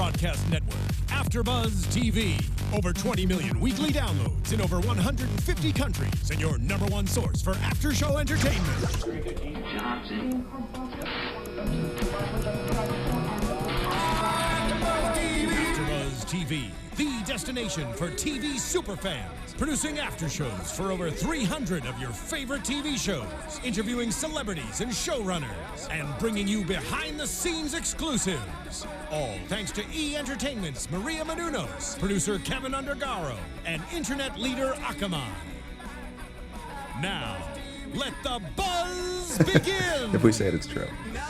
broadcast network, AFTERBUZZ TV. Over 20 million weekly downloads in over 150 countries, and your number one source for after-show entertainment. AFTERBUZZ TV, the destination for TV superfans. Producing after shows for over 300 of your favorite TV shows, interviewing celebrities and showrunners, and bringing you behind-the-scenes exclusives. All thanks to E! Entertainment's Maria Menounos, producer Kevin Undergaro, and internet leader Akamai. Now, let the buzz begin! If we say it, it's true. No,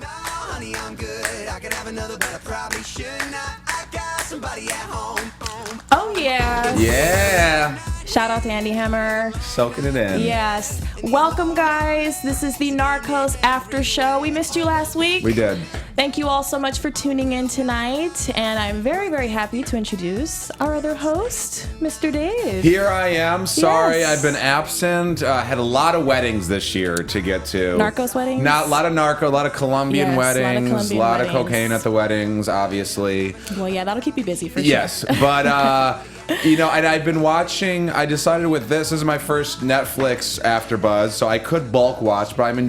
honey, I'm good. I could have another, but I probably should not. I got somebody at home. Oh, yeah. Yeah. Shout out to Andy Hammer. Soaking it in. Yes. Welcome, guys. This is the Narcos After Show. We missed you last week. We did. Thank you all so much for tuning in tonight. And I'm very, very happy to introduce our other host, Mr. Dave. Here I am. Sorry, Yes. I've been absent. Had a lot of weddings this year to get to. Narcos weddings? Not a lot of narco, a lot of Colombian Yes, a lot of weddings, Colombian a lot of weddings. cocaine at the weddings, obviously. Well, yeah, that'll keep you busy for sure. Yes, but you know, and I've been watching. I decided with this is my first Netflix AfterBuzz, so I could bulk watch, but I'm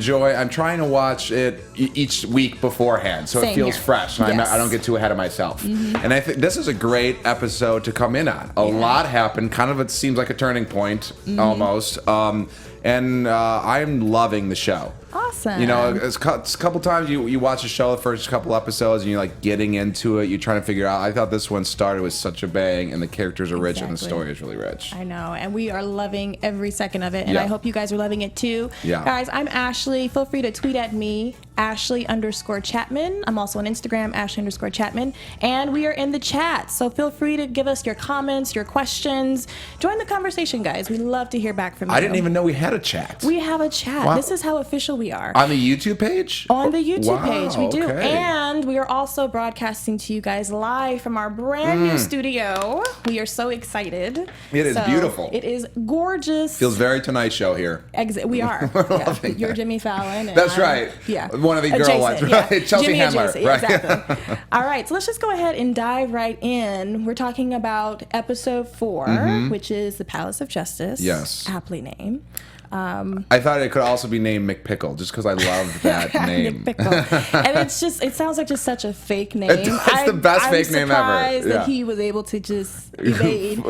trying to watch it each week beforehand, so Same it feels here. fresh, and Yes. I don't get too ahead of myself. And I think this is a great episode to come in on. A lot happened. Kind of, it seems like a turning point almost. And I'm loving the show. Awesome. You know, it's a couple times you watch a show, the first couple episodes, and you're like getting into it. You're trying to figure out. I thought this one started with such a bang, and the characters are rich, and the Exactly. story is really rich. I know, and we are loving every second of it, and Yeah. I hope you guys are loving it too. Yeah. Guys, I'm Ashley. Feel free to tweet at me, Ashley_Chatman. I'm also on Instagram, Ashley_Chatman, and we are in the chat, so feel free to give us your comments, your questions. Join the conversation, guys. We love to hear back from you. I didn't even know we had a chat. We have a chat. Wow. This is how official we are. On the YouTube page? On the YouTube Wow, page, we do. okay. And we are also broadcasting to you guys live from our brand new studio. We are so excited. It is beautiful. It is gorgeous. Feels very Tonight Show here. We are. loving You're it. Jimmy Fallon. And That's I'm- right. Yeah. One of the girl Jason, ones, yeah. right? Chelsea Jimmy and Handler, Jason, right. Exactly. All right, so let's just go ahead and dive right in. We're talking about episode 4, which is The Palace of Justice. Yes. Aptly named. I thought it could also be named McPickle, just because I love that name. Nick Pickle. And it sounds like just such a fake name. It's the best fake name ever. I'm surprised Yeah. that he was able to just evade,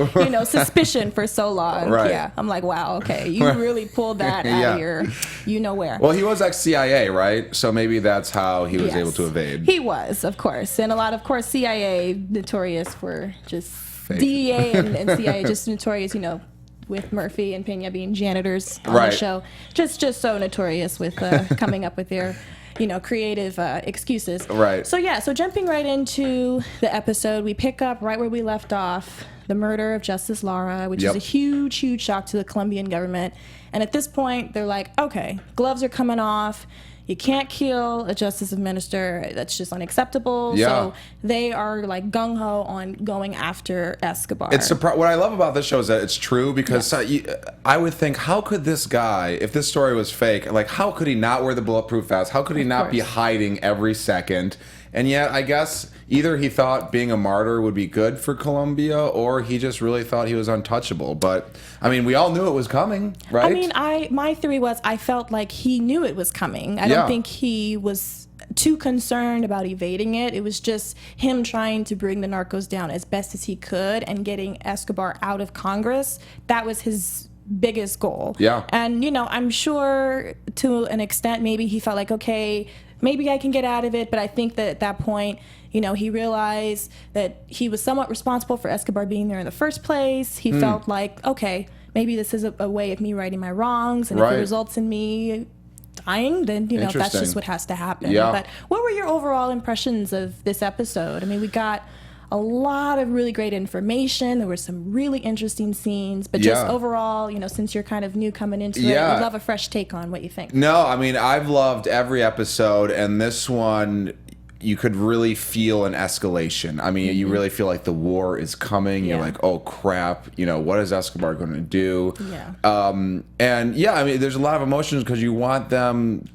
suspicion for so long. Right. Yeah. I'm like, wow, okay. You really pulled that out Yeah. of your, you know where. Well, he was ex-CIA, right? So maybe that's how he was Yes. able to evade. He was, of course. And of course, CIA notorious for just, Fake. DEA and CIA just notorious, with Murphy and Peña being janitors on Right. the show. Just so notorious with coming up with their, creative excuses. Right. So jumping right into the episode, we pick up right where we left off, the murder of Justice Lara, which Yep. is a huge, huge shock to the Colombian government. And at this point, they're like, okay, gloves are coming off. You can't kill a justice minister. That's just unacceptable. Yeah. So they are like gung-ho on going after Escobar. It's what I love about this show is that it's true, because I would think, how could this guy, if this story was fake, like how could he not wear the bulletproof vest? How could he not be course. hiding every second? And yet, I guess either he thought being a martyr would be good for Colombia, or he just really thought he was untouchable. But I mean, we all knew it was coming, right? I mean, my theory was I felt like he knew it was coming. I Yeah. don't think he was too concerned about evading it. It was just him trying to bring the narcos down as best as he could and getting Escobar out of Congress. That was his biggest goal. Yeah. And, I'm sure to an extent maybe he felt like, okay, maybe I can get out of it. But I think that at that point, he realized that he was somewhat responsible for Escobar being there in the first place. He felt like, okay, maybe this is a way of me righting my wrongs. And if Right. it results in me dying, then, that's Interesting. just what has to happen. Yeah. But what were your overall impressions of this episode? I mean, we got a lot of really great information. There were some really interesting scenes, but just Yeah. overall, since you're kind of new coming into it, Yeah. we'd love a fresh take on what you think. No, I mean, I've loved every episode, and this one, you could really feel an escalation. I mean, you really feel like the war is coming. You're Yeah. like, oh crap, what is Escobar going to do? Yeah. And yeah, I mean, there's a lot of emotions because you want them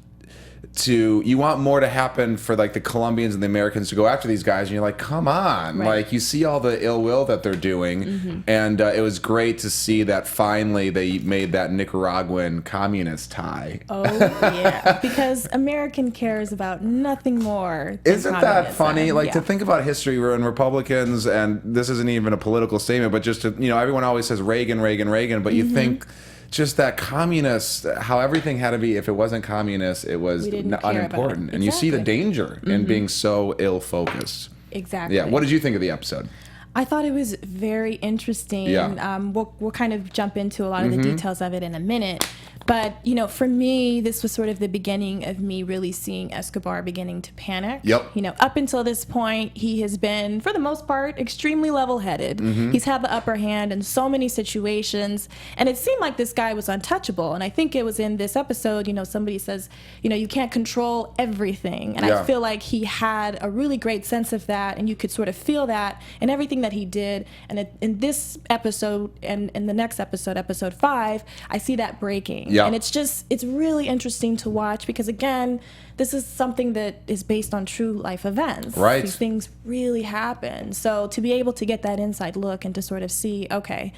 you want more to happen for like the Colombians and the Americans to go after these guys, and you're like, come on, like you see all the ill will that they're doing, and it was great to see that finally they made that Nicaraguan communist tie. Oh yeah, because American cares about nothing more than Isn't that communism. funny? Like Yeah. to think about history when Republicans, and this isn't even a political statement, but just to, everyone always says Reagan, Reagan, Reagan, but you think just that communist, how everything had to be, if it wasn't communist, it was We didn't care about unimportant. it. And you see the Exactly. danger in being so ill-focused. Exactly. Yeah. What did you think of the episode? I thought it was very interesting. Yeah. We'll kind of jump into a lot of the details of it in a minute. But, for me, this was sort of the beginning of me really seeing Escobar beginning to panic. Yep. Up until this point, he has been, for the most part, extremely level-headed. He's had the upper hand in so many situations. And it seemed like this guy was untouchable. And I think it was in this episode, somebody says, you can't control everything. And Yeah. I feel like he had a really great sense of that. And you could sort of feel that in everything that he did. And in this episode and in the next episode, episode 5, I see that breaking. Yeah. And it's really interesting to watch because, again, this is something that is based on true life events. Right. These things really happen. So to be able to get that inside look and to sort of see, okay,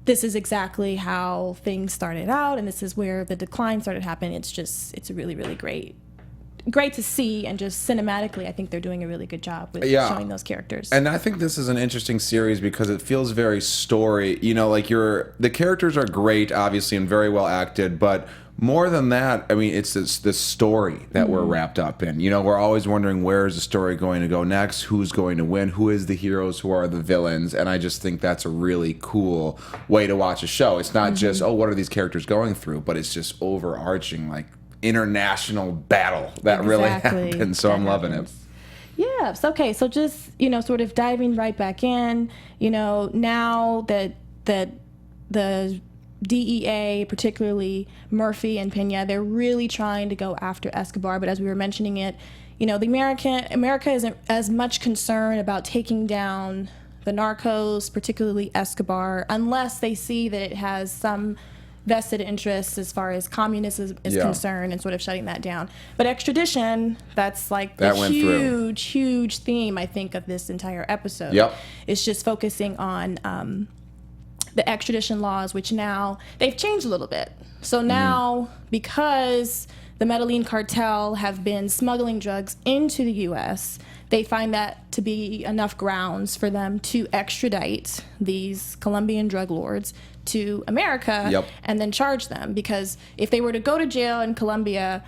this is exactly how things started out and this is where the decline started happening, it's really, really great to see, and just cinematically I think they're doing a really good job with showing those characters. And I think this is an interesting series because it feels very story, like the characters are great, obviously, and very well acted, but more than that, I mean, it's this story that we're wrapped up in. We're always wondering, where is the story going to go next? Who's going to win? Who is the heroes? Who are the villains? And I just think that's a really cool way to watch a show. It's not just, what are these characters going through? But it's just overarching, like, international battle that really happens. So I'm loving it. Yes. Okay. So just, sort of diving right back in, now that the DEA, particularly Murphy and Peña, they're really trying to go after Escobar. But as we were mentioning it, America isn't as much concerned about taking down the Narcos, particularly Escobar, unless they see that it has some vested interests as far as communism is concerned and sort of shutting that down. But extradition, that's like the huge theme, I think, of this entire episode. Yep. It's just focusing on the extradition laws, which now they've changed a little bit. So now, because the Medellín cartel have been smuggling drugs into the U.S., they find that to be enough grounds for them to extradite these Colombian drug lords to America and then charge them. Because if they were to go to jail in Colombia,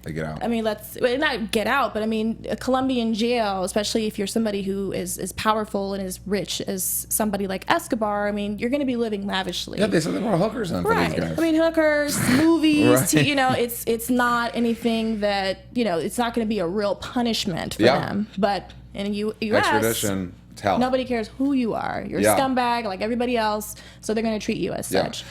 They get out. I mean, not get out, but I mean, a Colombian jail, especially if you're somebody who is as powerful and as rich as somebody like Escobar, I mean, you're going to be living lavishly. Yeah, they said there were hookers on for these guys. I mean, hookers, movies, Right. it's not anything that, it's not going to be a real punishment for them. But in the U.S., Extradition, it's hell. nobody cares who you are. You're a scumbag like everybody else, so they're going to treat you as such.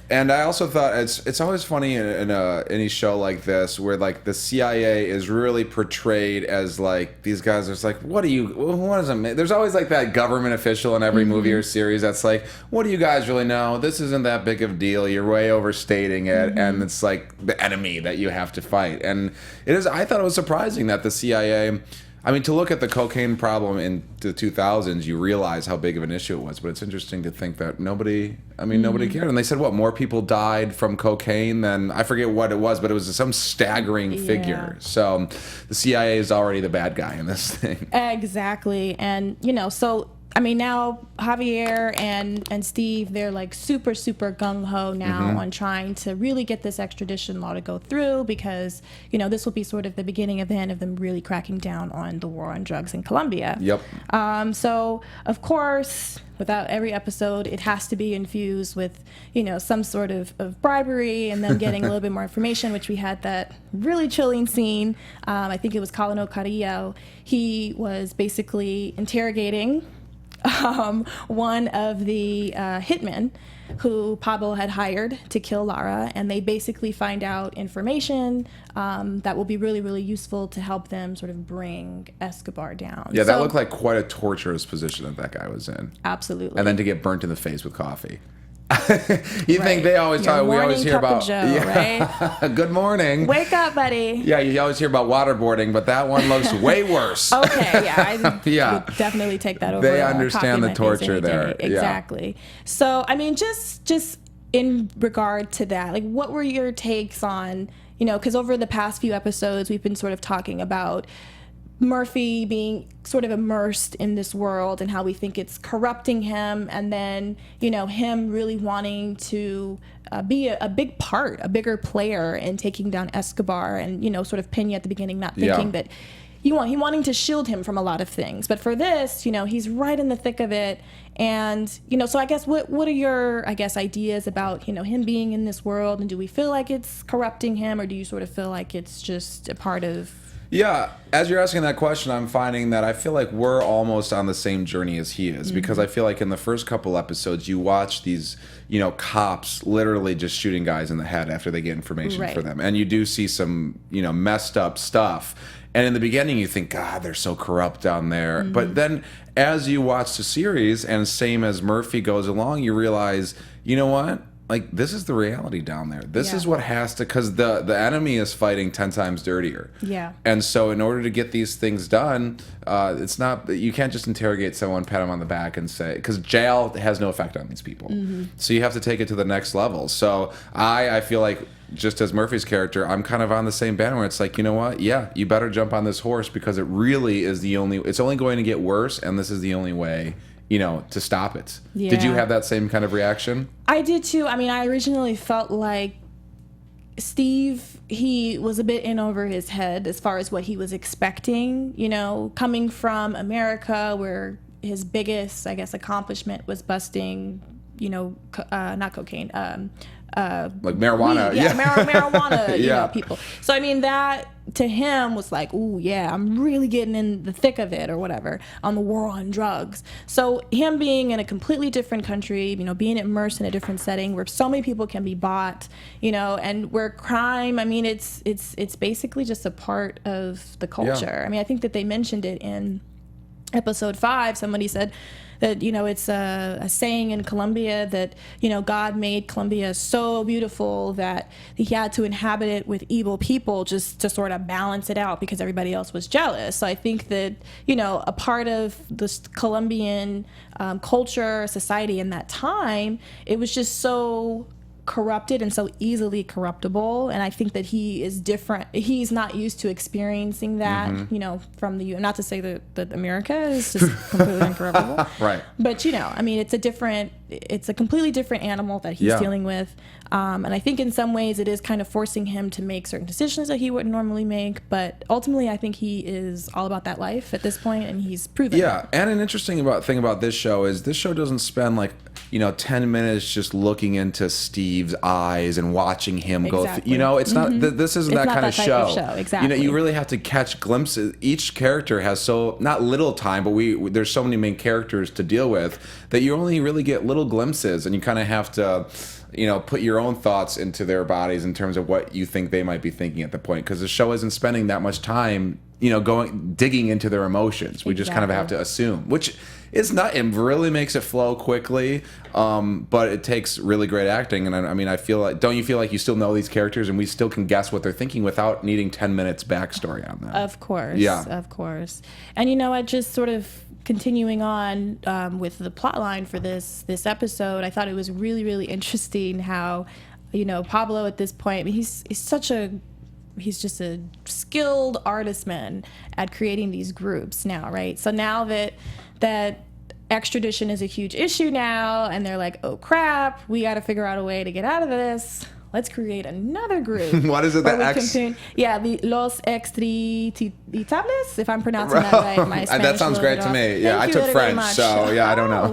And I also thought it's always funny in any show like this where like the CIA is really portrayed as like these guys are just like, what does it mean? There's always like that government official in every movie or series that's like, what do you guys really know? This isn't that big of a deal. You're way overstating it, and it's like the enemy that you have to fight. And it is. I thought it was surprising that the CIA. I mean, to look at the cocaine problem in the 2000s, you realize how big of an issue it was. But it's interesting to think that nobody cared. And they said, what, more people died from cocaine than, I forget what it was, but it was some staggering figure. So the CIA is already the bad guy in this thing. Exactly. And, so, I mean, now Javier and Steve, they're like super, super gung-ho now on trying to really get this extradition law to go through because, this will be sort of the beginning of the end of them really cracking down on the war on drugs in Colombia. Yep. So, of course, without every episode, it has to be infused with, some sort of bribery and them getting a little bit more information, which we had that really chilling scene. I think it was Colonel Carrillo. He was basically interrogating one of the hitmen who Pablo had hired to kill Lara, and they basically find out information that will be really, really useful to help them sort of bring Escobar down. Yeah, that looked like quite a torturous position that guy was in. Absolutely. And then to get burnt in the face with coffee. You think they always Your talk? We always morning hear cup of about Joe, right? Good morning. Wake up, buddy. Yeah, you always hear about waterboarding, but that one looks way worse. Okay, yeah, I Yeah. would definitely take that over. They coffee understand the and my things torture any there. day. Yeah. Exactly. So, I mean, just in regard to that, like, what were your takes on, because over the past few episodes, we've been sort of talking about Murphy being sort of immersed in this world and how we think it's corrupting him, and then him really wanting to be a big part, a bigger player in taking down Escobar, and sort of Peña at the beginning not thinking that he wanting to shield him from a lot of things, but for this he's right in the thick of it. And so I guess what are your ideas about him being in this world, and do we feel like it's corrupting him, or do you sort of feel like it's just a part of... Yeah, as you're asking that question, I'm finding that I feel like we're almost on the same journey as he is, because I feel like in the first couple episodes, you watch these, cops literally just shooting guys in the head after they get information for them. And you do see some, messed up stuff. And in the beginning, you think, God, they're so corrupt down there. But then as you watch the series, and same as Murphy goes along, you realize, you know what? Like, this is the reality down there. This is what has to, because the enemy is fighting 10 times dirtier. Yeah. And so in order to get these things done, it's not, you can't just interrogate someone, pat them on the back and say, because jail has no effect on these people. So you have to take it to the next level. So I feel like, just as Murphy's character, I'm kind of on the same band where it's like, you know what? Yeah, you better jump on this horse, because it really is it's only going to get worse, and this is the only way to stop it. Yeah. Did you have that same kind of reaction? I did too. I mean, I originally felt like Steve, he was a bit in over his head as far as what he was expecting, coming from America, where his biggest, accomplishment was busting, not cocaine, like marijuana. Weed, marijuana, Yeah. People. So, I mean, that to him was like, ooh, yeah, I'm really getting in the thick of it, or whatever, on the war on drugs. So him being in a completely different country, being immersed in a different setting where so many people can be bought, and where crime, I mean, it's basically just a part of the culture. Yeah. I mean, I think that they mentioned it in episode 5. Somebody said that it's a saying in Colombia that God made Colombia so beautiful that he had to inhabit it with evil people just to sort of balance it out, because everybody else was jealous. So I think that a part of this Colombian culture, society in that time, it was just so corrupted and so easily corruptible, and I think that he is different. He's not used to experiencing that, from the not to say that America is just completely incorruptible, Right? But I mean, it's a completely different animal that he's dealing with, and I think in some ways it is kind of forcing him to make certain decisions that he wouldn't normally make. But ultimately, I think he is all about that life at this point, and he's proven it. And an interesting thing about this show is this show doesn't spend like 10 minutes just looking into Steve's eyes and watching him go Exactly. it's not this isn't It's that not kind that of type show. of show. Exactly. You really have to catch glimpses. Each character has not little time, but there's so many main characters to deal with that you only really get little glimpses, and you kind of have to put your own thoughts into their bodies in terms of what you think they might be thinking at the point, because the show isn't spending that much time digging into their emotions. We just kind of have to assume, which is not, it really makes it flow quickly, but it takes really great acting. And I mean, I feel like, don't you feel like you still know these characters and we still can guess what they're thinking without needing 10 minutes backstory on them? Of course. Yeah. Of course. And I just sort of continuing on with the plot line for this episode, I thought it was really, really interesting how, Pablo at this point, I mean, he's just a skilled artistman at creating these groups now, right? So now that extradition is a huge issue now, and they're like, oh crap, we got to figure out a way to get out of this. Let's create another group. What is it? The X? The Los Extraditables, if I'm pronouncing that right. My Spanish that sounds great to me. Yeah, I took French, so yeah, I don't know.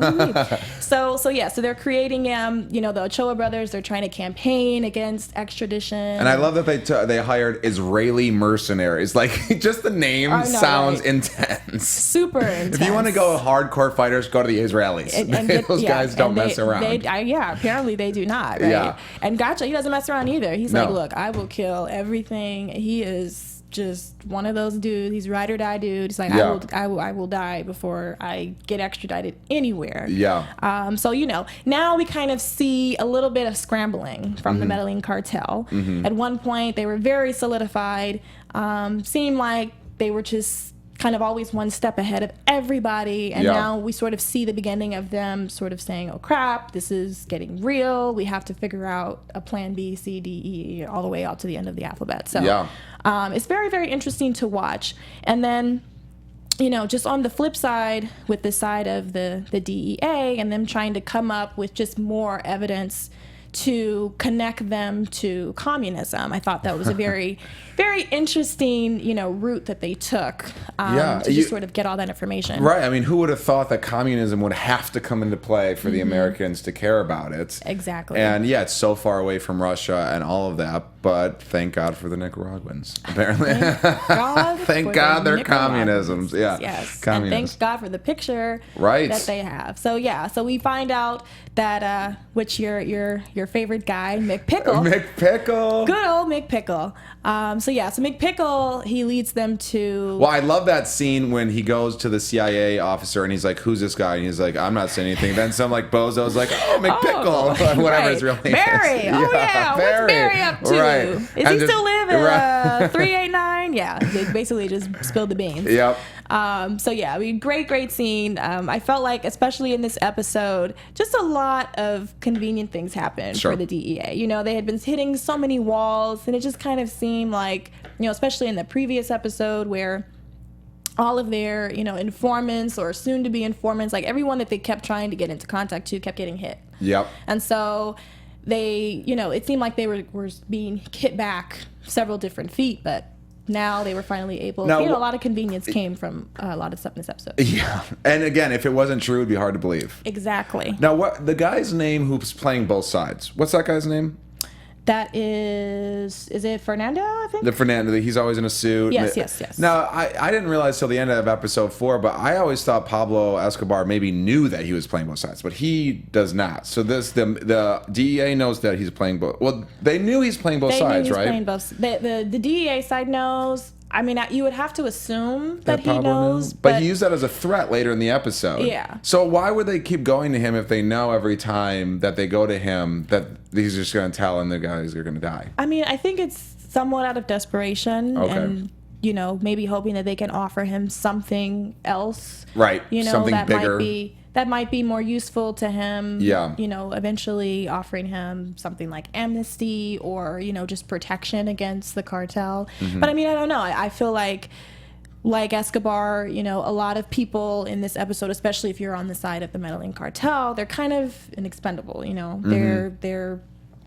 So they're creating, the Ochoa brothers. They're trying to campaign against extradition. And I love that they hired Israeli mercenaries. Like, just the name sounds intense. Super intense. If you want to go hardcore fighters, go to the Israelis. Those guys don't mess around. Apparently they do not. Right? Yeah. And Gotcha, he doesn't mess around either. He's like, look, I will kill everything. He is just one of those dudes. He's ride or die dude. He's like, Yeah. I will die before I get extradited anywhere. Yeah. So, now we kind of see a little bit of scrambling from the Medellín cartel. At one point, they were very solidified. Seemed like they were just kind of always one step ahead of everybody. And now we sort of see the beginning of them sort of saying, oh, crap, this is getting real. We have to figure out a plan B, C, D, E, all the way out to the end of the alphabet. So it's very, very interesting to watch. And then, just on the flip side, with the side of the DEA and them trying to come up with just more evidence to connect them to communism. I thought that was a very, very interesting, route that they took to just sort of get all that information. Right. I mean, who would have thought that communism would have to come into play for the Americans to care about it? Exactly. And it's so far away from Russia and all of that, but thank God for the Nicaraguans, apparently. Thank God they're communisms. Yeah. Yes. Communists. And thank God for the picture that they have. So, so we find out that, which your favorite guy, McPickle. McPickle. Good old McPickle. So McPickle, he leads them to... Well, I love that scene when he goes to the CIA officer and he's like, who's this guy? And he's like, I'm not saying anything. Then some bozo's like, oh, McPickle. Whatever his real name Barry. is. Oh, yeah. What's Barry up to? Right. Is he still live at 389? Yeah. They basically just spilled the beans. Yep. Great scene. I felt like, especially in this episode, just a lot of convenient things happened for the DEA. They had been hitting so many walls, and it just kind of seemed like, especially in the previous episode where all of their, informants or soon-to-be informants, like everyone that they kept trying to get into contact to kept getting hit. Yep. And so they, it seemed like they were being hit back several different feet, but now they were finally able. Now, a lot of convenience came from a lot of stuff in this episode. Yeah, and again, if it wasn't true, it'd be hard to believe. Exactly. Now, what the guy's name who's playing both sides? What's that guy's name? That is it Fernando, I think? The Fernando, he's always in a suit. Yes. Now, I didn't realize till the end of episode 4, but I always thought Pablo Escobar maybe knew that he was playing both sides, but he does not. So the DEA knows that he's playing both. Well, they knew he's playing both sides, right? Playing both. The DEA side knows. I mean, you would have to assume that he knows. But he used that as a threat later in the episode. Yeah. So why would they keep going to him if they know every time that they go to him that he's just going to tell him the guys are going to die? I mean, I think it's somewhat out of desperation. Okay. And, maybe hoping that they can offer him something else. Right. Something that bigger. That might be more useful to him. Yeah. Eventually offering him something like amnesty or, just protection against the cartel. Mm-hmm. But I mean, I don't know. I feel like Escobar, a lot of people in this episode, especially if you're on the side of the Medellín cartel, they're kind of inexpendable. Mm-hmm. They're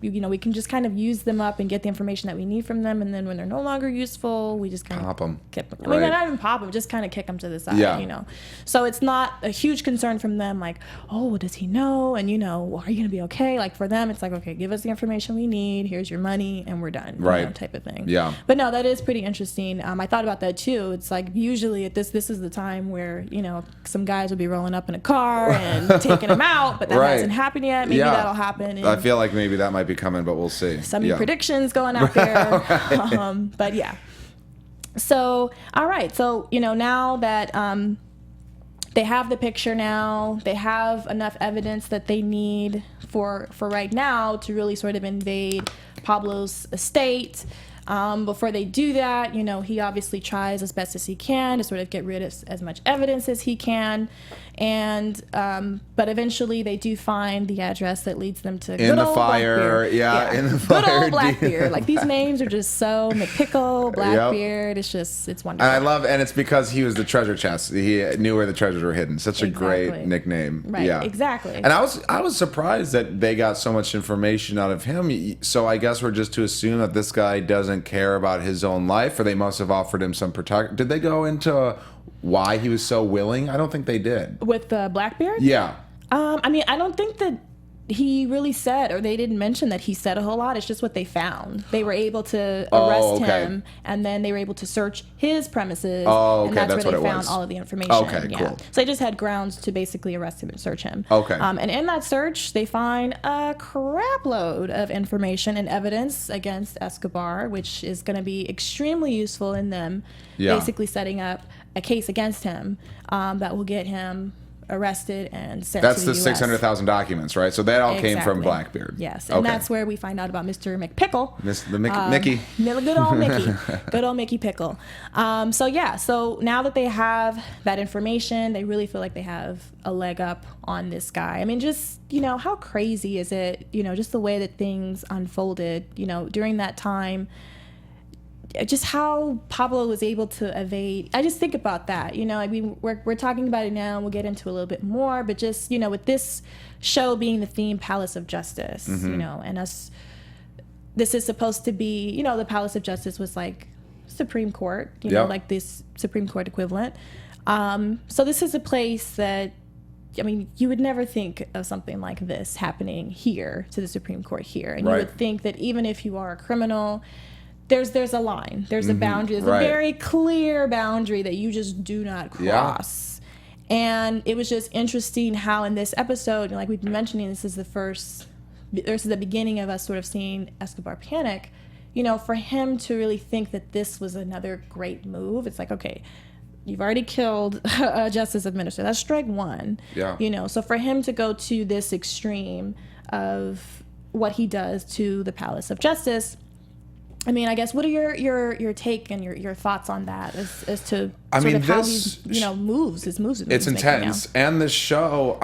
we can just kind of use them up and get the information that we need from them, and then when they're no longer useful, we just kind of pop them. I mean, not even pop them, just kind of kick them to the side, So it's not a huge concern from them, like, oh, does he know? And, are you going to be okay? Like, for them, it's like, okay, give us the information we need. Here's your money, and we're done. Right. Type of thing. Yeah. But no, that is pretty interesting. I thought about that, too. It's like, usually this is the time where, some guys will be rolling up in a car and taking them out, but that hasn't happened yet. Maybe that'll happen. I feel like maybe that might be coming, but we'll see. Some predictions going out there. But yeah. So, all right. So, now that they have the picture now, they have enough evidence that they need for right now to really sort of invade Pablo's estate. Before they do that, he obviously tries as best as he can to sort of get rid of as much evidence as he can. And but eventually they do find the address that leads them to in the fire. Yeah, in the fire. Good old Blackbeard. Like, these names are just so McPickle, Blackbeard. It's wonderful. And it's because he was the treasure chest. He knew where the treasures were hidden. Such a great nickname. Right. Yeah. Exactly. And I was surprised that they got so much information out of him. So I guess we're just to assume that this guy doesn't care about his own life, or they must have offered him some protection. Did they go into why he was so willing? I don't think they did. With Blackbeard? Yeah. I mean, I don't think that he really said, or they didn't mention that he said a whole lot. It's just what they found. They were able to arrest him, and then they were able to search his premises, and that's where they found all of the information. Okay, cool. So they just had grounds to basically arrest him and search him. Okay. And in that search, they find a crap load of information and evidence against Escobar, which is going to be extremely useful in them basically setting up a case against him that will get him arrested and sent That's to the the US. 600,000 documents, right? So that all came from Blackbeard. Yes, and that's where we find out about Mr. McPickle. Mickey. Good old Mickey. Good old Mickey Pickle. So now that they have that information, they really feel like they have a leg up on this guy. I mean, just, how crazy is it, just the way that things unfolded, during that time. Just how Pablo was able to evade. I just think about that. I mean, we're talking about it now, and we'll get into a little bit more. But just with this show being the theme, Palace of Justice, and us, this is supposed to be, the Palace of Justice was like Supreme Court, like this Supreme Court equivalent. So this is a place that, I mean, you would never think of something like this happening here to the Supreme Court here, and you would think that even if you are a criminal, there's a line, there's a boundary, there's a very clear boundary that you just do not cross. And it was just interesting how in this episode, like we've been mentioning, this is the beginning of us sort of seeing Escobar panic. For him to really think that this was another great move, it's like, okay, you've already killed a justice administrator. That's strike one. Yeah. So for him to go to this extreme of what he does to the Palace of Justice, I mean, I guess, what are your take and your thoughts on that as to how he moves? His moves. It's intense, and this show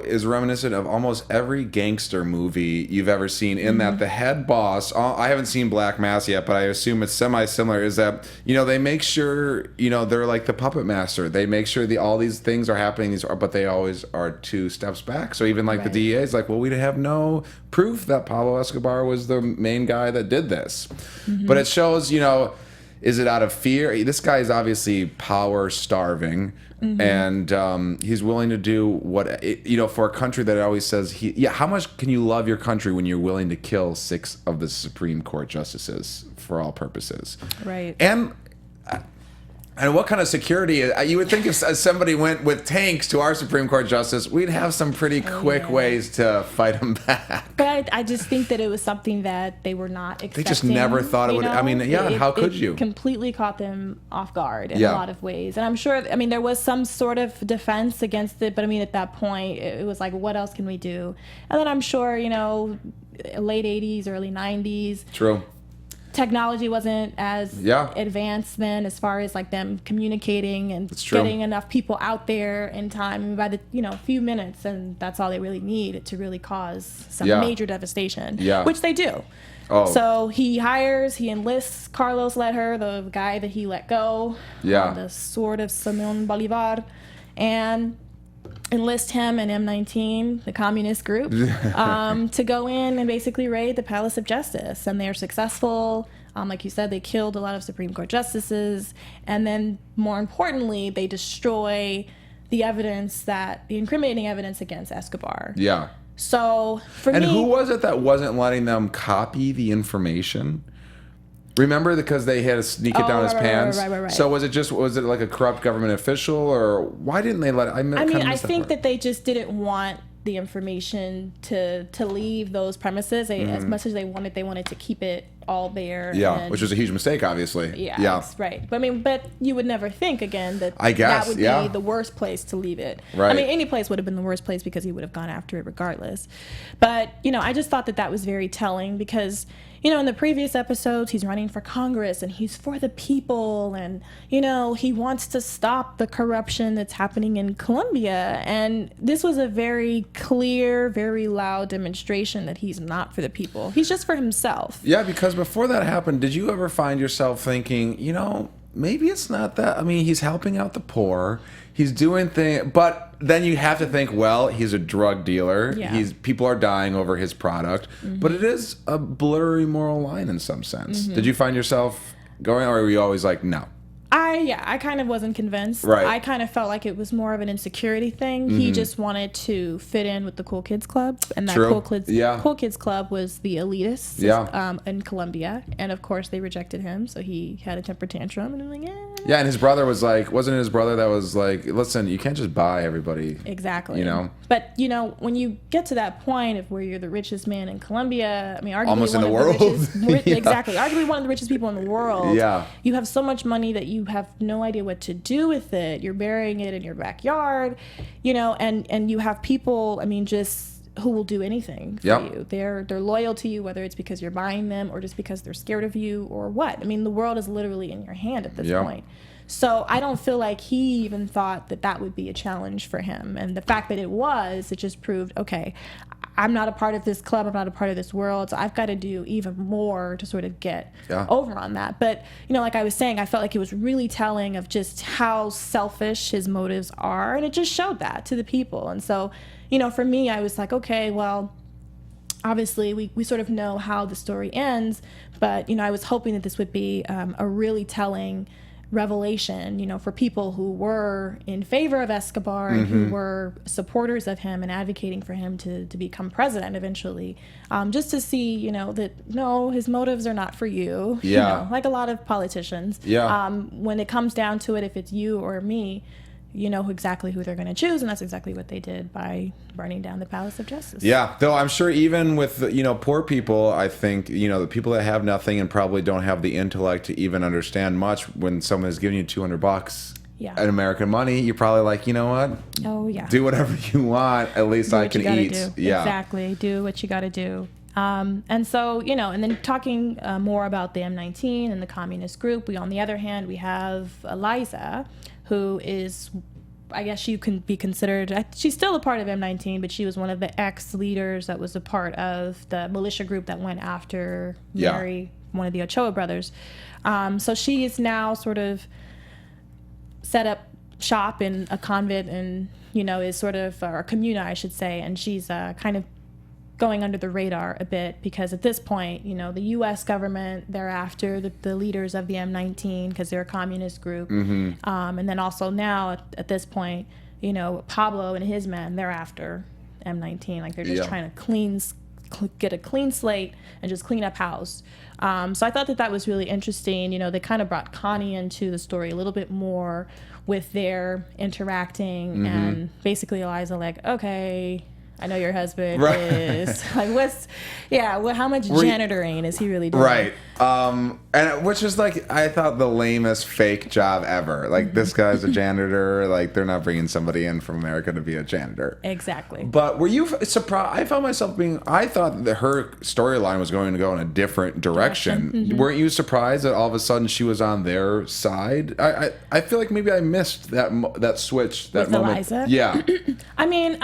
is reminiscent of almost every gangster movie you've ever seen. In that the head boss, I haven't seen Black Mass yet, but I assume it's semi-similar. Is that they make sure they're like the puppet master. They make sure all these things are happening, but they always are 2 steps back. So even like the DEA is like, well, we have no proof that Pablo Escobar was the main guy that did this. But it shows, is it out of fear? This guy is obviously power starving, and he's willing to do what, for a country that always says, how much can you love your country when you're willing to kill 6 of the Supreme Court justices for all purposes? Right. And what kind of security? You would think if somebody went with tanks to our Supreme Court justice, we'd have some pretty quick ways to fight them back. But I just think that it was something that they were not expecting. They just never thought it would. I mean, how could you? Completely caught them off guard in a lot of ways. And I'm sure, there was some sort of defense against it, but at that point, it was like, what else can we do? And then I'm sure, late 80s, early 90s. True. Technology wasn't as advanced then, as far as like them communicating and getting enough people out there in time. By the few minutes, and that's all they really need to really cause some major devastation, which they do. So he enlists Carlos Ledger, the guy that he let go, the sword of Simón Bolívar, and enlist him and M19, the communist group, to go in and basically raid the Palace of Justice. And they're successful. Like you said, they killed a lot of Supreme Court justices. And then, more importantly, they destroy the incriminating evidence against Escobar. Yeah. So, and who was it that wasn't letting them copy the information? Remember, because they had to sneak it down his pants. Right. So was it like a corrupt government official, or why didn't they let it? I think that they just didn't want the information to leave those premises. As much as they wanted to keep it all there. Yeah, which was a huge mistake, obviously. Yeah. Right. But you would never think again that that would be the worst place to leave it. Right. Any place would have been the worst place because he would have gone after it regardless. But I just thought that was very telling because in the previous episodes, he's running for Congress and he's for the people, and he wants to stop the corruption that's happening in Colombia. And this was a very clear, very loud demonstration that he's not for the people. He's just for himself. Yeah, because before that happened, did you ever find yourself thinking, maybe it's not that? I mean, he's helping out the poor. He's doing things, but then you have to think, well, he's a drug dealer. Yeah. People are dying over his product, but it is a blurry moral line in some sense. Did you find yourself going, or were you always like, no? I I kind of wasn't convinced. Right. I kind of felt like it was more of an insecurity thing. He just wanted to fit in with the cool kids club, and that True. cool kids club was the elitists in Colombia, and of course they rejected him, so he had a temper tantrum, and I'm like, Yeah, and his brother was like, wasn't it his brother that was like, listen, you can't just buy everybody. Exactly. You know? But, you know, when you get to that point of where you're the richest man in Colombia, I mean, arguably Almost in one the of world. the richest, exactly, arguably one of the richest people in the world. Yeah. You have so much money that you have no idea what to do with it. You're burying it in your backyard, you know, and you have people, I mean, just who will do anything for you. They're loyal to you, whether it's because you're buying them or just because they're scared of you or what. I mean, the world is literally in your hand at this point. So I don't feel like he even thought that that would be a challenge for him. And the fact that it just proved, okay, I'm not a part of this club, I'm not a part of this world, so I've got to do even more to sort of get over on that. But, you know, like I was saying, I felt like it was really telling of just how selfish his motives are, and it just showed that to the people. And so, you know, for me, I was like, okay, well, obviously we sort of know how the story ends, but, you know, I was hoping that this would be a really telling revelation, you know, for people who were in favor of Escobar and who were supporters of him and advocating for him to become president eventually, just to see, you know, that no, his motives are not for you, you know, like a lot of politicians. When it comes down to it, if it's you or me, you know exactly who they're going to choose, and that's exactly what they did by burning down the Palace of Justice. Yeah, though I'm sure even with, you know, poor people, I think, you know, the people that have nothing and probably don't have the intellect to even understand much, when someone is giving you $200 in American money, you're probably like, you know what? Oh, yeah. Do whatever you want. At least I can eat. Exactly. Do what you got to do. And so, you know, and then talking more about the M19 and the communist group, on the other hand, we have Eliza, who is, I guess she can be considered, she's still a part of M19, but she was one of the ex-leaders that was a part of the militia group that went after Mary, one of the Ochoa brothers. So she is now sort of set up shop in a convent and, you know, is sort of, or a comuna, I should say, and she's kind of going under the radar a bit, because at this point, you know, the U.S. government, they're after the leaders of the M19 because they're a communist group. And then also now at this point, you know, Pablo and his men, they're after M19. Like they're just trying to get a clean slate and just clean up house. So I thought that was really interesting. You know, they kind of brought Connie into the story a little bit more with their interacting, and basically Eliza like, okay, I know your husband is like, how much janitoring is he really doing? Right. And which is like, I thought the lamest fake job ever. Like, this guy's a janitor. Like, they're not bringing somebody in from America to be a janitor. Exactly. But were you surprised? I found myself I thought that her storyline was going to go in a different direction. Weren't you surprised that all of a sudden she was on their side? I feel like maybe I missed that switch, that with moment. Eliza? Yeah. I mean,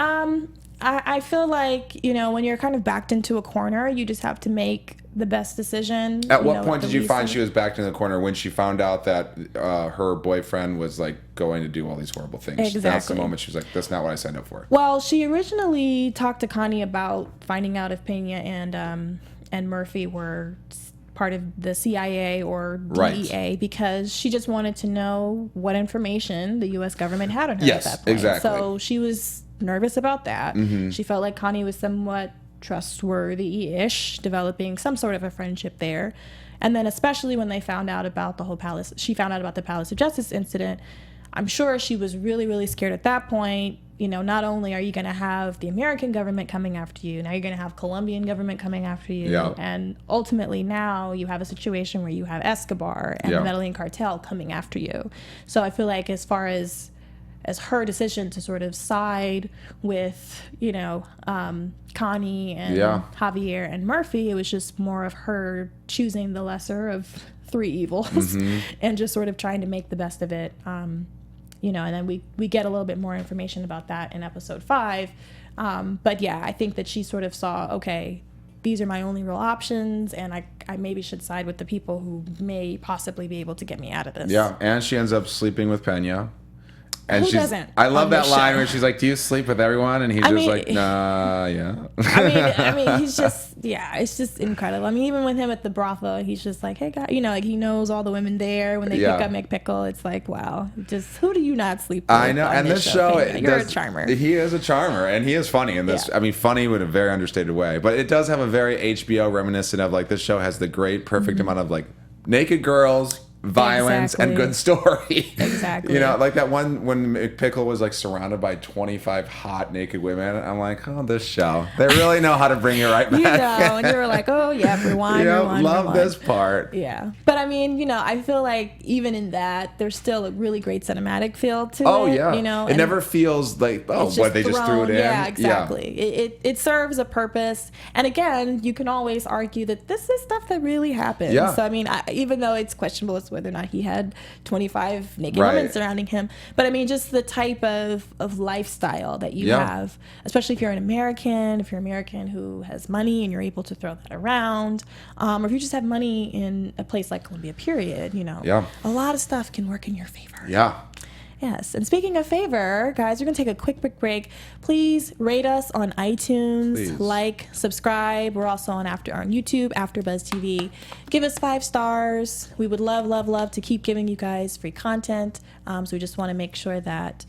I feel like, you know, when you're kind of backed into a corner, you just have to make the best decision. At what point did you find she was backed in the corner? When she found out that her boyfriend was like going to do all these horrible things. Exactly. That's the moment she was like, that's not what I signed up for. Well, she originally talked to Connie about finding out if Peña and Murphy were part of the CIA or DEA, because she just wanted to know what information the U.S. government had on her at that point. Exactly. So she was nervous about that. She felt like Connie was somewhat trustworthy-ish, developing some sort of a friendship there. And then especially when they found out about she found out about the Palace of Justice incident, I'm sure she was really, really scared at that point. You know, not only are you going to have the American government coming after you, now you're going to have Colombian government coming after you. And ultimately now you have a situation where you have Escobar and the Medellín cartel coming after you. So I feel like as far as her decision to sort of side with, you know, Connie and Javier and Murphy, it was just more of her choosing the lesser of three evils and just sort of trying to make the best of it. You know, and then we get a little bit more information about that in episode 5. But yeah, I think that she sort of saw, okay, these are my only real options, and I maybe should side with the people who may possibly be able to get me out of this. Yeah, and she ends up sleeping with Peña. And Who doesn't I love on that this line show? where she's like, "Do you sleep with everyone?" And he's just like, "Nah, yeah." I mean, he's just, it's just incredible. I mean, even with him at the brothel, he's just like, hey, guy, like he knows all the women there. When they pick up McPickle, it's like, wow, just who do you not sleep with? I know, and this show, you're a charmer. He is a charmer, and he is funny in this. Yeah. I mean, funny in a very understated way, but it does have a very HBO reminiscent of like this show has the great, perfect amount of like naked girls, violence, and good story. Exactly. Like that one when McPickle was like surrounded by 25 hot naked women. I'm like, oh, this show. They really know how to bring you right back. And you were like, oh yeah, rewind, love this part. Yeah. But I mean, I feel like even in that, there's still a really great cinematic feel to it. Oh yeah. It never feels like, oh, what, they just threw it in? Yeah, exactly. Yeah. It serves a purpose. And again, you can always argue that this is stuff that really happens. Yeah. So I mean, even though it's questionable as whether or not he had 25 naked women surrounding him, but I mean, just the type of lifestyle that you have, especially if you're an American, who has money and you're able to throw that around, or if you just have money in a place like Colombia, period, a lot of stuff can work in your favor. Yeah. Yes, and speaking of favor, guys, we're going to take a quick break. Please rate us on iTunes, like, subscribe. We're also on YouTube, AFTERBUZZ TV. Give us 5 stars. We would love to keep giving you guys free content. So we just want to make sure that,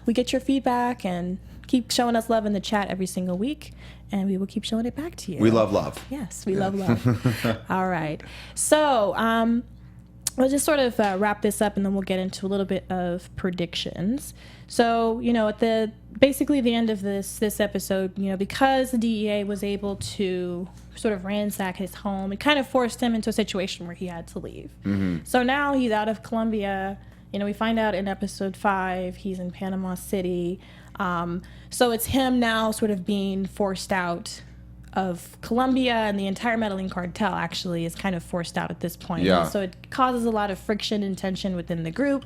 we get your feedback and keep showing us love in the chat every single week. And we will keep showing it back to you. We love love. Yes, we love love. All right. So, we'll just sort of wrap this up, and then we'll get into a little bit of predictions. So, at basically the end of this episode, because the DEA was able to sort of ransack his home, it kind of forced him into a situation where he had to leave. Mm-hmm. So now he's out of Colombia. We find out in episode 5 he's in Panama City. So it's him now sort of being forced out of Colombia, and the entire Medellín cartel actually is kind of forced out at this point. Yeah. So it causes a lot of friction and tension within the group,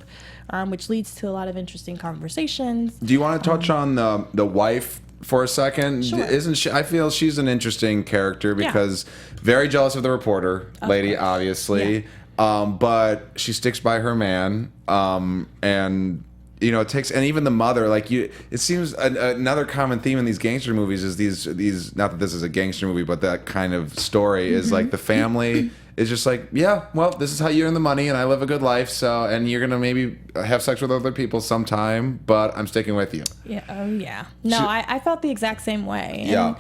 which leads to a lot of interesting conversations. Do you want to touch on the wife for a second? Sure. Isn't she? I feel she's an interesting character because very jealous of the reporter lady, obviously, but she sticks by her man, and. It takes, and even the mother, it seems another common theme in these gangster movies is these, not that this is a gangster movie, but that kind of story is like the family is just like, yeah, well, this is how you earn the money and I live a good life. So, and you're going to maybe have sex with other people sometime, but I'm sticking with you. Yeah. Oh yeah. No, I felt the exact same way. And,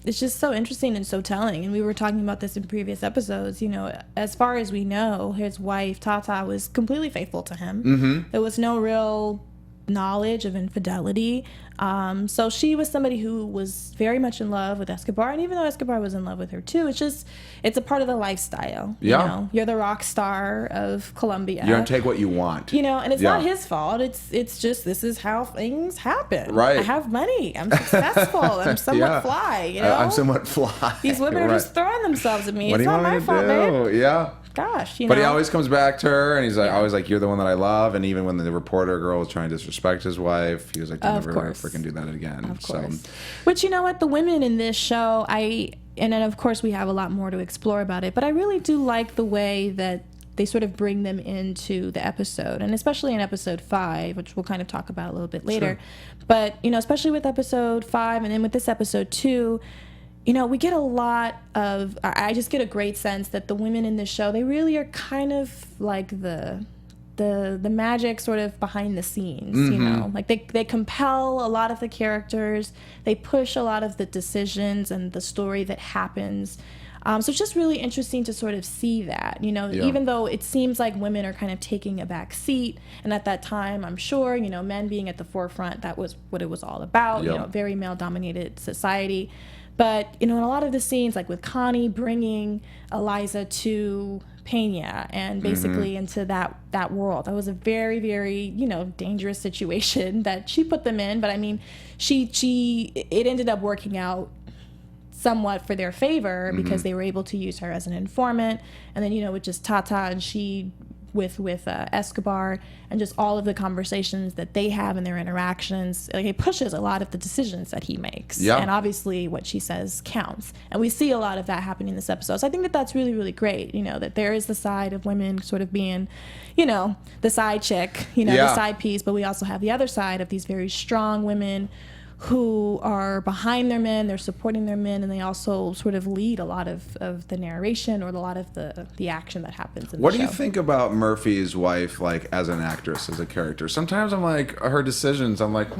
it's just so interesting and so telling. And we were talking about this in previous episodes. As far as we know, his wife, Tata, was completely faithful to him. Mm-hmm. There was no real knowledge of infidelity. So she was somebody who was very much in love with Escobar. And even though Escobar was in love with her too, it's a part of the lifestyle. Yeah. You're the rock star of Colombia. You don't take what you want. And it's not his fault. It's just, this is how things happen. Right. I have money. I'm successful. I'm somewhat fly, I'm somewhat fly. These women are just throwing themselves at me. What It's not my fault, babe. Yeah. Gosh, But he always comes back to her, and he's like, always like, you're the one that I love. And even when the reporter girl was trying to disrespect his wife, he was like, don't ever freaking do that again. Of course. Which, you know what, the women in this show, and then of course we have a lot more to explore about it, but I really do like the way that they sort of bring them into the episode, and especially in episode 5, which we'll kind of talk about a little bit later. Sure. But, especially with episode 5 and then with this episode 2, we get a lot of, I just get a great sense that the women in this show, they really are kind of like the magic sort of behind the scenes, like they compel a lot of the characters, they push a lot of the decisions and the story that happens. So it's just really interesting to sort of see that, even though it seems like women are kind of taking a back seat. And at that time, I'm sure, men being at the forefront, that was what it was all about, very male-dominated society. But, in a lot of the scenes, like with Connie bringing Eliza to Peña and basically into that world, that was a very, very, dangerous situation that she put them in. But, I mean, it ended up working out somewhat for their favor because they were able to use her as an informant. And then, with just Tata, and she with Escobar, and just all of the conversations that they have and their interactions. Like, it pushes a lot of the decisions that he makes. Yeah. And obviously what she says counts. And we see a lot of that happening in this episode. So I think that that's really, really great, that there is the side of women sort of being, the side chick, the side piece, but we also have the other side of these very strong women who are behind their men, they're supporting their men, and they also sort of lead a lot of the narration or a lot of the action that happens in the show. What do you think about Murphy's wife, like, as an actress, as a character? Sometimes I'm like, her decisions, I'm like,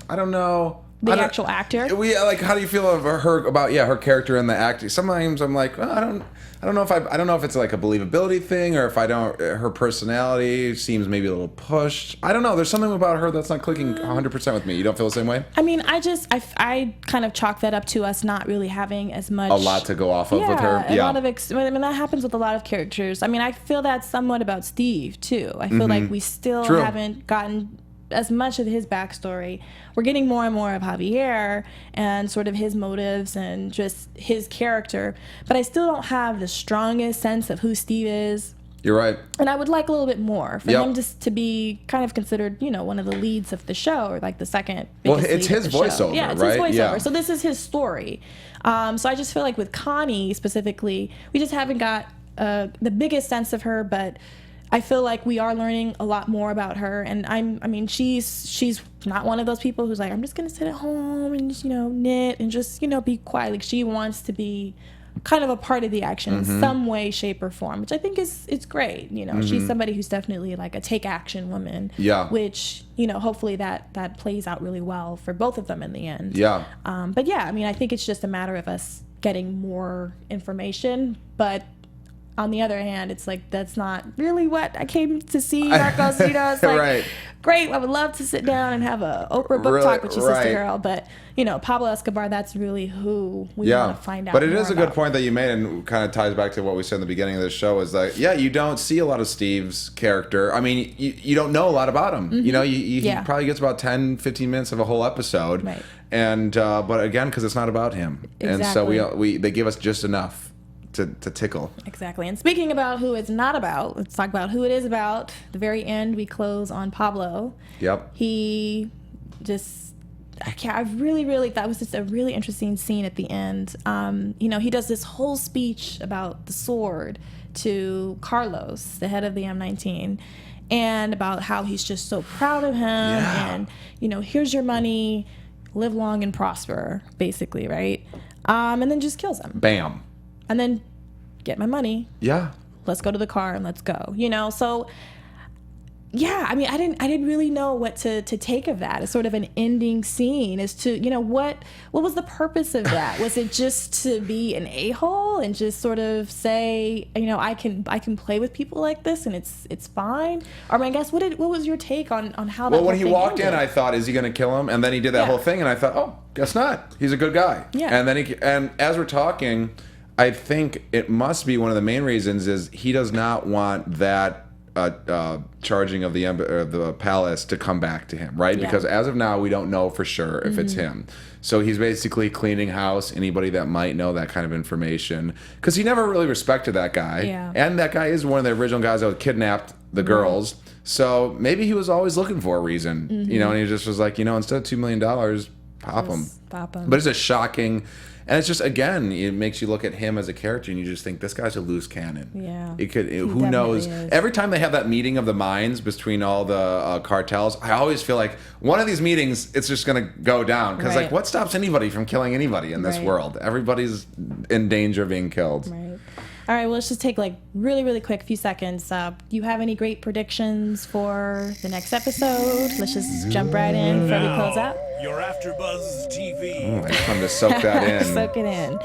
I don't know. The actual actor? How do you feel of her character in the acting? Sometimes I'm like, I don't know if it's like a believability thing, or if her personality seems maybe a little pushed. I don't know. There's something about her that's not clicking 100% with me. You don't feel the same way? I mean, I kind of chalk that up to us not really having as much. A lot to go off of with her. A lot of that happens with a lot of characters. I mean, I feel that somewhat about Steve too. I feel like we still haven't gotten as much of his backstory. We're getting more and more of Javier and sort of his motives and just his character, but I still don't have the strongest sense of who Steve is. You're right. And I would like a little bit more for him just to be kind of considered, one of the leads of the show, or like the second biggest lead it's his of the show. voiceover, yeah, it's right? his voiceover. Yeah. So this is his story. So I just feel like with Connie specifically, we just haven't got the biggest sense of her, but I feel like we are learning a lot more about her, and she's not one of those people who's like, I'm just gonna sit at home and just, knit and just, be quiet. Like, she wants to be kind of a part of the action in some way, shape, or form, which I think it's great. She's somebody who's definitely like a take action woman. Yeah. Which, hopefully that plays out really well for both of them in the end. Yeah. But yeah, I mean, I think it's just a matter of us getting more information, but on the other hand, it's like, that's not really what I came to see. Narcos, it's like, right. Great, I would love to sit down and have a Oprah book talk with your sister girl, but Pablo Escobar, that's really who we want to find out. But it is a good about. point that you made, and kind of ties back to what we said in the beginning of the show, is that you don't see a lot of Steve's character. I mean, you don't know a lot lot about him. He probably gets about 10, 15 minutes of a whole episode, right. And but again, because it's not about him, exactly. And so they give us just enough to tickle. Exactly. And speaking about who it's not about, let's talk about who it is about. The very end, we close on Pablo. Yep. He just, I really thought it was just a really interesting scene at the end. He does this whole speech about the sword to Carlos, the head of the M19, and about how he's just so proud of him, and here's your money, live long and prosper, basically, right? And then just kills him. Bam. And then get my money. Yeah. Let's go to the car and let's go. So yeah, I mean, I didn't really know what to take of that as sort of an ending scene. As to what was the purpose of that? Was it just to be an a-hole and just sort of say, I can play with people like this and it's fine? Or I guess what was your take on how that? Well, when he walked ended? in, I thought, is he going to kill him? And then he did that whole thing, and I thought, oh, guess not. He's a good guy. Yeah. And then and as we're talking, I think it must be one of the main reasons is he does not want that charging of the palace to come back to him, right? Yeah. Because as of now, we don't know for sure if it's him. So he's basically cleaning house, anybody that might know that kind of information. Because he never really respected that guy. Yeah. And that guy is one of the original guys that kidnapped the girls. So maybe he was always looking for a reason, and he just was like, instead of $2 million, pop him. But it's a shocking... And it's just, again, it makes you look at him as a character and you just think, this guy's a loose cannon. Yeah. Who knows? Is. Every time they have that meeting of the minds between all the cartels, I always feel like one of these meetings, it's just going to go down. Because, what stops anybody from killing anybody in this world? Everybody's in danger of being killed. Right. All right, well, let's just take really, really quick few seconds. Do you have any great predictions for the next episode? Let's just jump right in before we close out. Your AFTERBUZZ TV. I just wanted to soak that in. Soak it in.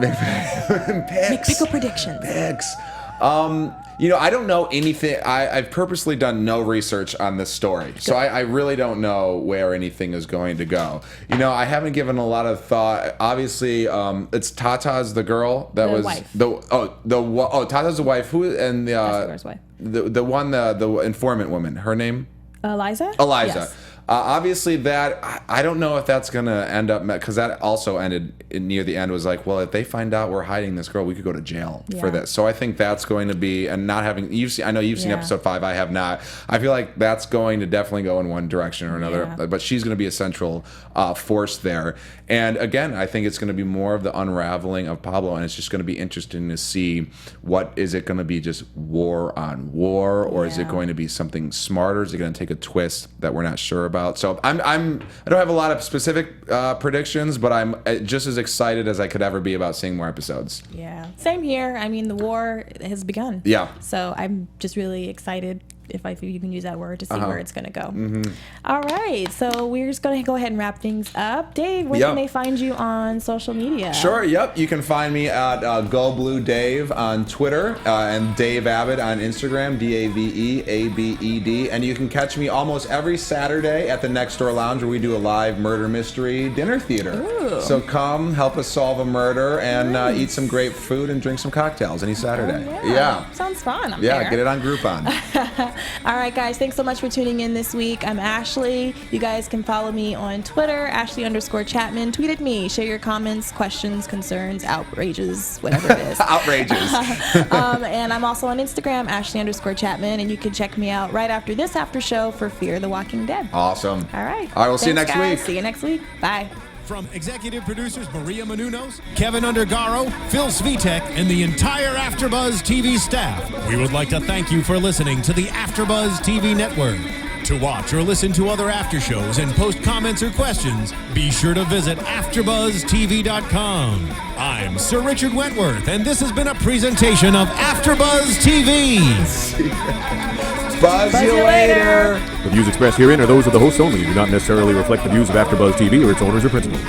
Make pickle predictions. Picks. I don't know anything. I've purposely done no research on this story. So I really don't know where anything is going to go. I haven't given a lot of thought. Obviously, it's Tata's the girl that was wife. Tata's the wife. Who and Escobar's wife. The informant woman. Her name? Eliza. Yes. Obviously, that I don't know if that's gonna end up because that also ended near the end. Was like, well, if they find out we're hiding this girl, we could go to jail for this. So I think that's going to be, and not having I know you've seen episode 5. I have not. I feel like that's going to definitely go in one direction or another. But she's going to be a central force there. And again, I think it's going to be more of the unraveling of Pablo, and it's just going to be interesting to see what is it going to be, just war on war, or is it going to be something smarter? Is it going to take a twist that we're not sure about? So I don't have a lot of specific predictions, but I'm just as excited as I could ever be about seeing more episodes. Yeah, same here. I mean, the war has begun. Yeah. So I'm just really excited, if you can use that word, to see where it's going to go. All right, so we're just going to go ahead and wrap things up. Dave, where can they find you on social media? Sure, you can find me at Go Blue Dave on Twitter and Dave Abed on Instagram, DAVEABED. And you can catch me almost every Saturday at the Next Door Lounge, where we do a live murder mystery dinner theater. Ooh. So come help us solve a murder and eat some great food and drink some cocktails any Saturday. Sounds fun. Get it on Groupon. All right, guys, thanks so much for tuning in this week. I'm Ashley. You guys can follow me on Twitter, Ashley_Chatman. Tweet at me. Share your comments, questions, concerns, outrages, whatever it is. Outrages. And I'm also on Instagram, Ashley_Chatman. And you can check me out right after this after show for Fear the Walking Dead. Awesome. All right. We'll see you next week. See you next week. Bye. From executive producers Maria Menounos, Kevin Undergaro, Phil Svitek, and the entire AfterBuzz TV staff, we would like to thank you for listening to the AfterBuzz TV network. To watch or listen to other after shows and post comments or questions, be sure to visit AfterBuzzTV.com. I'm Sir Richard Wentworth, and this has been a presentation of AfterBuzz TV. Buzz you later. The views expressed herein are those of the hosts only and do not necessarily reflect the views of AfterBuzz TV or its owners or principals.